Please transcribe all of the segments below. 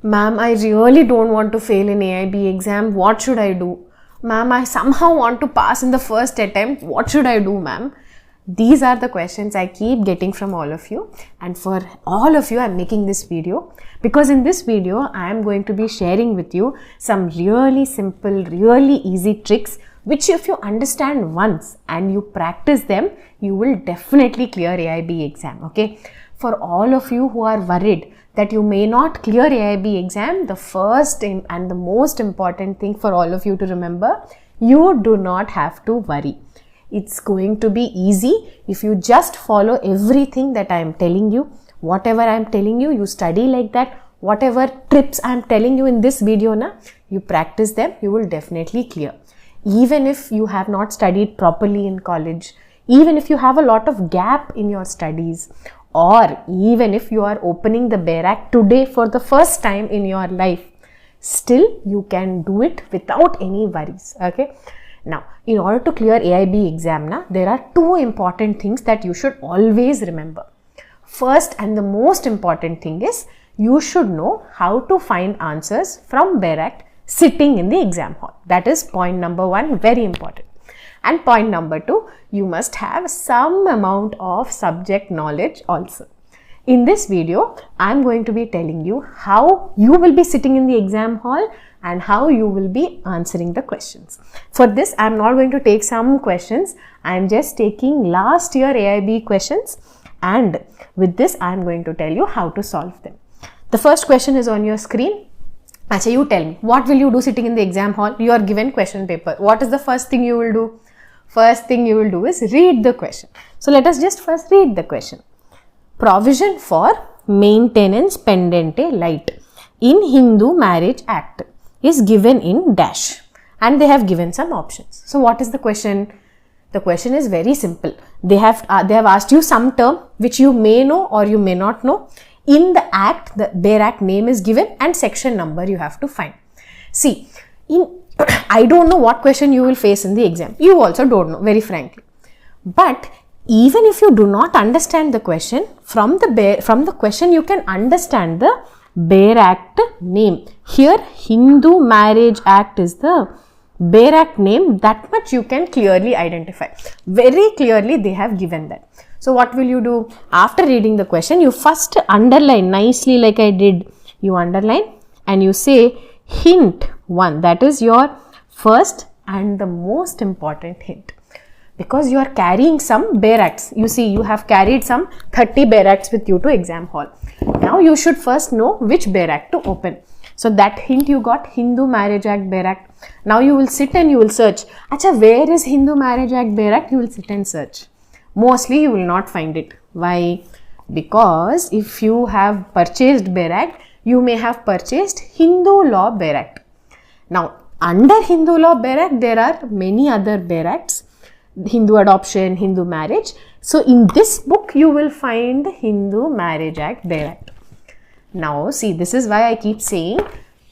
Ma'am, I really don't want to fail in AIB exam. What should I do? Ma'am, I somehow want to pass in the first attempt. What should I do, ma'am? These are the questions I keep getting from all of you, and for all of you I'm making this video because in this video I am going to be sharing with you some really simple, really easy tricks which if you understand once and you practice them, you will definitely clear AIB exam. Okay, for all of you who are worried that you may not clear AIB exam, the first and the most important thing for all of you to remember, you do not have to worry. It's going to be easy if you just follow everything that I am telling you. Whatever I am telling you, you study like that. Whatever tips I am telling you in this video, you practice them, you will definitely clear. Even if you have not studied properly in college, even if you have a lot of gap in your studies, or even if you are opening the BERAC today for the first time in your life, still you can do it without any worries. Okay. Now, in order to clear AIB exam, there are two important things that you should always remember. First and the most important thing is you should know how to find answers from BERAC sitting in the exam hall. That is point number one, very important. And point number two, you must have some amount of subject knowledge also. In this video, I am going to be telling you how you will be sitting in the exam hall and how you will be answering the questions. For this, I am not going to take some questions. I am just taking last year AIB questions, and with this, I am going to tell you how to solve them. The first question is on your screen. Acha, you tell me, what will you do sitting in the exam hall? You are given question paper. What is the first thing you will do? First thing you will do is read the question. So let us just first read the question. Provision for maintenance pendente light in Hindu Marriage Act is given in dash, and they have given some options. So what is the question? The question is very simple. They have asked you some term which you may know or you may not know. In the act, the BERAC name is given and section number you have to find. See, I don't know what question you will face in the exam. You also don't know, very frankly. But even if you do not understand the question, from the question you can understand the BERAC name. Here, Hindu Marriage Act is the BERAC name. That much you can clearly identify. Very clearly they have given that. So what will you do? After reading the question, you first underline nicely like I did. You underline and you say hint 1. That is your first and the most important hint. Because you are carrying some BERACs. You see, you have carried some 30 BERACs with you to exam hall. Now you should first know which BERAC to open. So that hint you got, Hindu Marriage Act BERAC. Now you will sit and you will search. Acha, where is Hindu Marriage Act BERAC? You will sit and search. Mostly you will not find it. Why? Because if you have purchased BERAC, you may have purchased Hindu Law BERAC. Now, under Hindu Law BERAC, there are many other BERACs. Hindu adoption, Hindu marriage. So, in this book, you will find Hindu Marriage Act BERAC. Now, see, this is why I keep saying,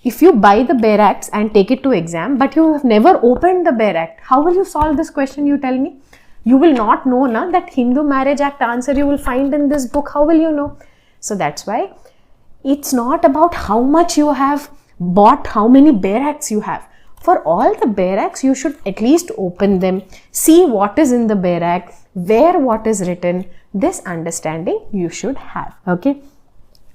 if you buy the BERACs and take it to exam, but you have never opened the BERAC, how will you solve this question, you tell me? You will not know that Hindu Marriage Act answer you will find in this book. How will you know? So, that's why it's not about how much you have bought, how many BERACs you have. For all the BERACs, you should at least open them, see what is in the BERAC, where what is written. This understanding you should have. Okay.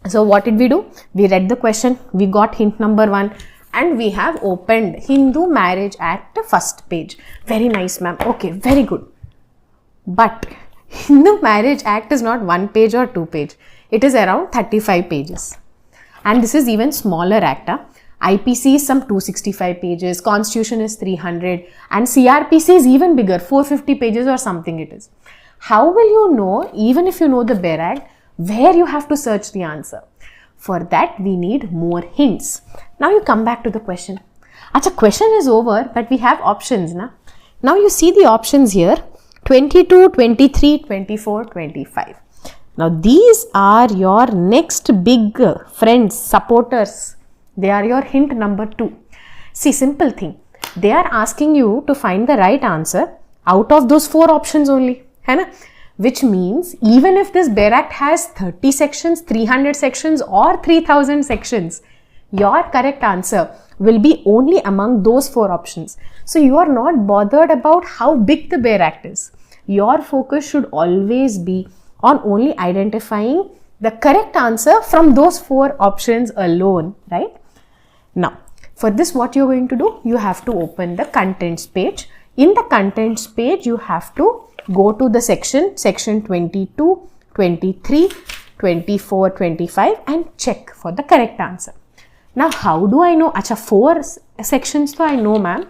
So what did we do? We read the question, we got hint number 1, and we have opened Hindu Marriage Act first page. Very nice, ma'am. Okay, very good. But Hindu Marriage Act is not 1 page or 2 page. It is around 35 pages. And this is even smaller act. IPC is some 265 pages, Constitution is 300, and CRPC is even bigger, 450 pages or something it is. How will you know, even if you know the BERAC, where you have to search the answer? For that, we need more hints. Now you come back to the question. Acha, question is over, but we have options. Now you see the options here, 22, 23, 24, 25. Now these are your next big friends, supporters. They are your hint number 2. See, simple thing. They are asking you to find the right answer out of those 4 options only. Which means even if this BERAC has 30 sections, 300 sections or 3000 sections, Your correct answer will be only among those 4 options. So you are not bothered about how big the bare act is. Your focus should always be on only identifying the correct answer from those 4 options alone, right? Now, for this, what you're going to do, you have to open the contents page. In the contents page, you have to go to the section 22, 23, 24, 25 and check for the correct answer. Now, how do I know? Acha, 4 sections so I know, ma'am.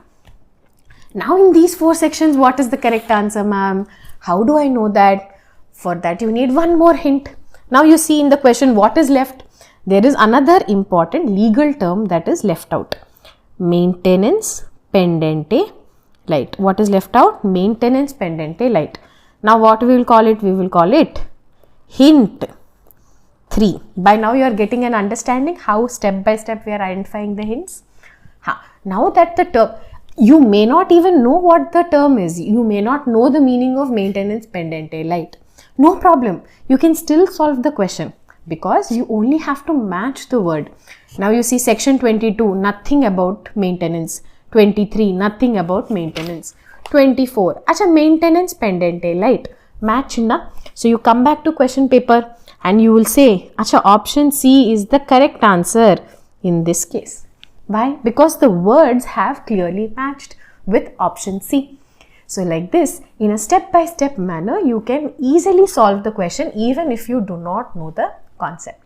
Now, in these 4 sections, what is the correct answer, ma'am? How do I know that? For that, you need one more hint. Now, you see in the question, what is left? There is another important legal term that is left out. Maintenance pendente light. What is left out? Maintenance pendente light. Now, what we will call it? We will call it hint 3. By now, you are getting an understanding how step by step we are identifying the hints. Now that the term, you may not even know what the term is. You may not know the meaning of maintenance pendente light. No problem. You can still solve the question because you only have to match the word. Now you see section 22, nothing about maintenance. 23, nothing about maintenance. 24, acha, maintenance pendente light. Match na. So you come back to question paper and you will say, acha, option C is the correct answer in this case. Why? Because the words have clearly matched with option C. So like this, in a step-by-step manner, you can easily solve the question even if you do not know the concept.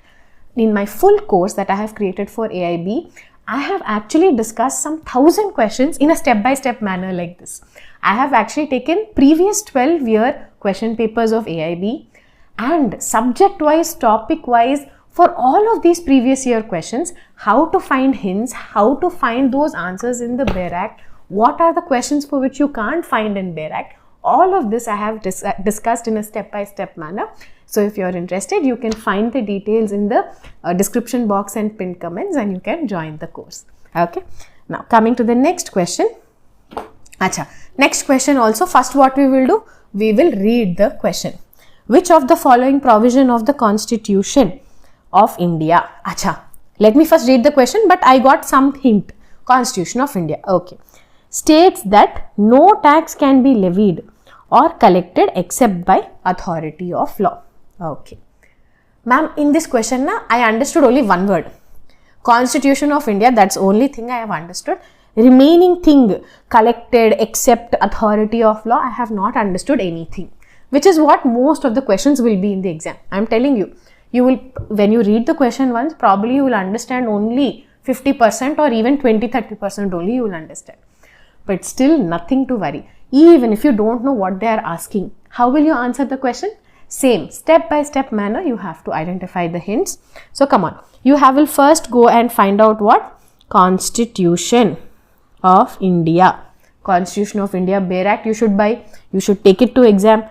In my full course that I have created for AIB, I have actually discussed some 1000 questions in a step-by-step manner like this. I have actually taken previous 12-year question papers of AIB and subject-wise, topic-wise, for all of these previous year questions, how to find hints, how to find those answers in the bare act, what are the questions for which you can't find in bare act, all of this I have discussed in a step-by-step manner. So if you are interested, you can find the details in the description box and pinned comments and you can join the course. Okay. Now coming to the next question. Acha. Next question also, first what we will do, we will read the question. Which of the following provision of the Constitution of India? Acha. Let me first read the question, but I got some hint. Constitution of India. Okay. States that no tax can be levied or collected except by authority of law. Okay. Ma'am, in this question, I understood only one word. Constitution of India, that's the only thing I have understood. Remaining thing, collected, except, authority of law, I have not understood anything. Which is what most of the questions will be in the exam. I am telling you, you will, when you read the question once, probably you will understand only 50% or even 20-30% only you will understand. But still nothing to worry. Even if you don't know what they are asking, how will you answer the question? Same, step-by-step manner, you have to identify the hints. So come on, will first go and find out what? Constitution of India. Constitution of India, Bare Act you should buy. You should take it to exam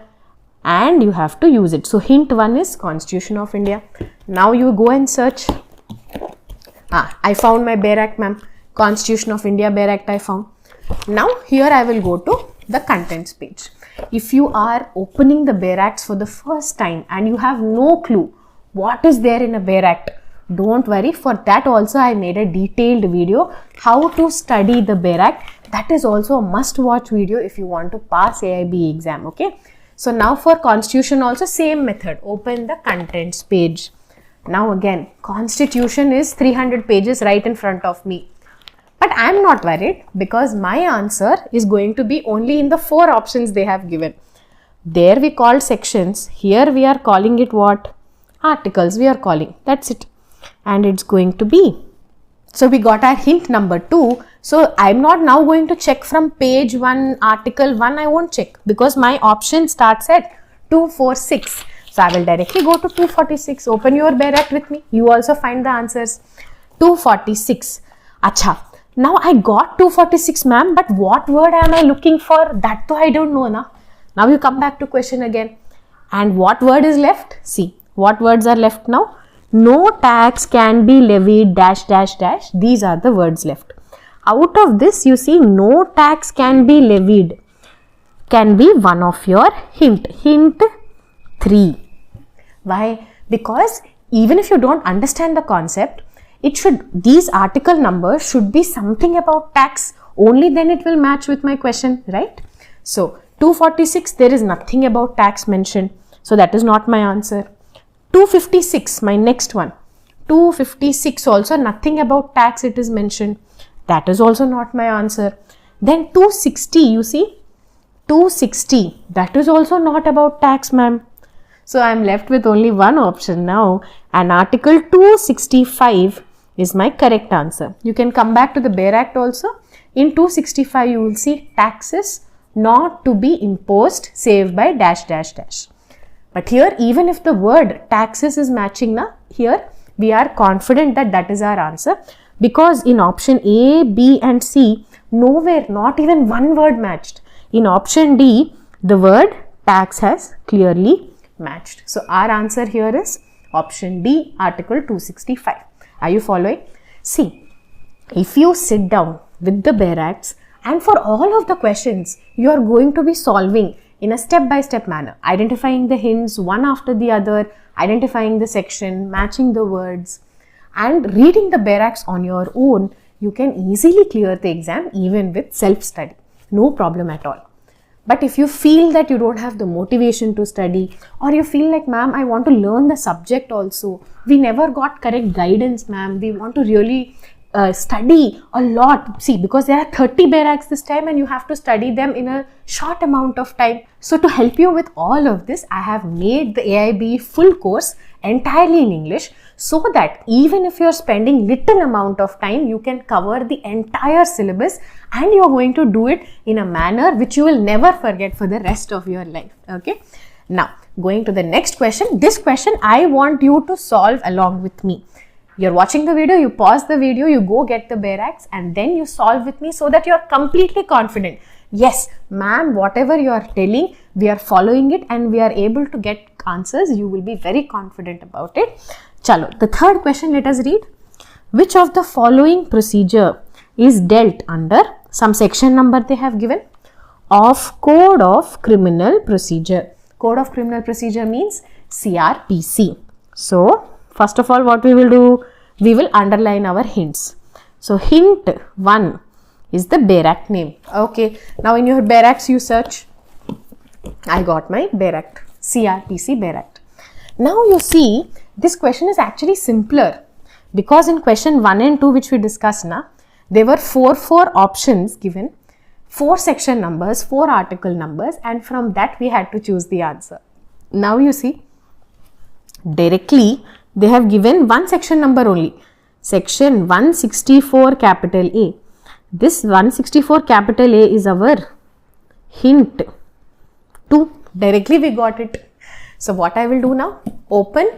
and you have to use it. So hint 1 is Constitution of India. Now you go and search. I found my Bare Act, ma'am. Constitution of India, Bare Act I found. Now here I will go to the contents page. If you are opening the Bare Acts for the first time and you have no clue what is there in a Bare Act, don't worry. For that also I made a detailed video how to study the Bare Act. That is also a must watch video if you want to pass AIB exam. Okay. So now for Constitution also same method. Open the contents page. Now again, Constitution is 300 pages right in front of me. But I am not worried because my answer is going to be only in the 4 options they have given. There we called sections. Here we are calling it what? Articles we are calling. That's it. And it's going to be. So we got our hint number 2. So I am not now going to check from page 1, article 1. I won't check because my option starts at 246. So I will directly go to 246. Open your Bare Act with me. You also find the answers. 246. Acha. Now I got 246, ma'am, but what word am I looking for? That though I don't know, na. Now you come back to question again. And what word is left? See, what words are left now? No tax can be levied, dash, dash, dash. These are the words left. Out of this, you see, no tax can be levied. Can be one of your hint. Hint 3. Why? Because even if you don't understand the concept, these article numbers should be something about tax, only then it will match with my question, right? So 246, there is nothing about tax mentioned, so that is not my answer. 256, my next one. 256 also nothing about tax it is mentioned, that is also not my answer. Then 260, you see, 260, that is also not about tax, ma'am. So I am left with only one option now, and article 265 is my correct answer. You can come back to the Bare Act also. In 265 you will see taxes not to be imposed save by dash dash dash. But here, even if the word taxes is matching na, here we are confident that that is our answer, because in option A, B and C, nowhere, not even one word matched. In option D, the word tax has clearly matched. So our answer here is option D, article 265. Are you following? See, if you sit down with the Bare Acts, and for all of the questions, you are going to be solving in a step-by-step manner, identifying the hints one after the other, identifying the section, matching the words, and reading the Bare Acts on your own, you can easily clear the exam even with self-study. No problem at all. But if you feel that you don't have the motivation to study, or you feel like, ma'am, I want to learn the subject also, we never got correct guidance, ma'am, we want to really study a lot. See, because there are 30 Bare Acts this time and you have to study them in a short amount of time. So to help you with all of this, I have made the AIB full course entirely in English, so that even if you're spending little amount of time, you can cover the entire syllabus and you're going to do it in a manner which you will never forget for the rest of your life. Okay. Now, going to the next question. This question I want you to solve along with me. You're watching the video, you pause the video, you go get the Bare Acts and then you solve with me so that you're completely confident. Yes, ma'am, whatever you are telling, we are following it and we are able to get answers. You will be very confident about it. Chalo, the third question, let us read. Which of the following procedure is dealt under some section number they have given of Code of Criminal Procedure? Code of Criminal Procedure means CRPC. So, first of all, what we will do? We will underline our hints. So, hint 1 is the Bare Act name. Okay. Now, in your Bare Acts, you search. I got my Bare Act. CRPC Bare Act. Now, you see, this question is actually simpler. Because in question 1 and 2, which we discussed, there were 4 options given. 4 section numbers, 4 article numbers, and from that we had to choose the answer. Now, you see, directly, they have given one section number only, section 164 capital A. This 164 capital A is our hint 2. Directly we got it. So what I will do now, open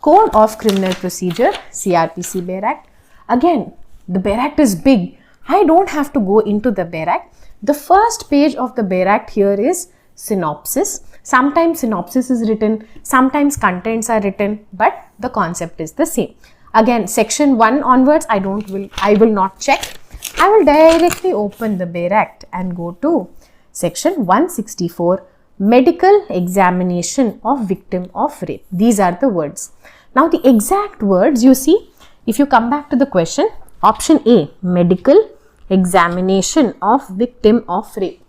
Code of Criminal Procedure, CRPC Bare Act. Again, the Bare Act is big. I don't have to go into the Bare Act. The first page of the Bare Act here is synopsis. Sometimes synopsis is written, sometimes contents are written, but the concept is the same. Again, section 1 onwards, I will not check. I will directly open the Bare Act and go to section 164, medical examination of victim of rape. These are the words. Now, the exact words, you see, if you come back to the question, option A, medical examination of victim of rape.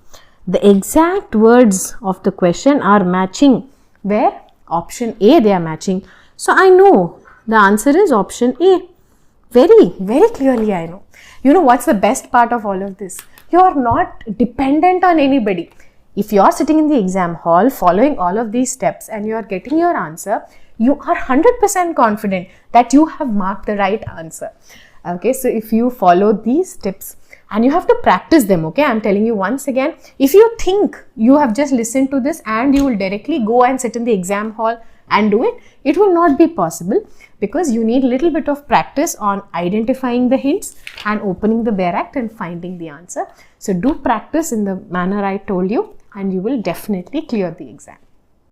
The exact words of the question are matching. Where? Option A, they are matching. So, I know the answer is option A. Very, very clearly I know. You know what's the best part of all of this? You are not dependent on anybody. If you are sitting in the exam hall following all of these steps and you are getting your answer, you are 100% confident that you have marked the right answer. Okay, so if you follow these tips, and you have to practice them, okay? I'm telling you once again, if you think you have just listened to this and you will directly go and sit in the exam hall and do it, it will not be possible, because you need a little bit of practice on identifying the hints and opening the Bare Act and finding the answer. So do practice in the manner I told you and you will definitely clear the exam.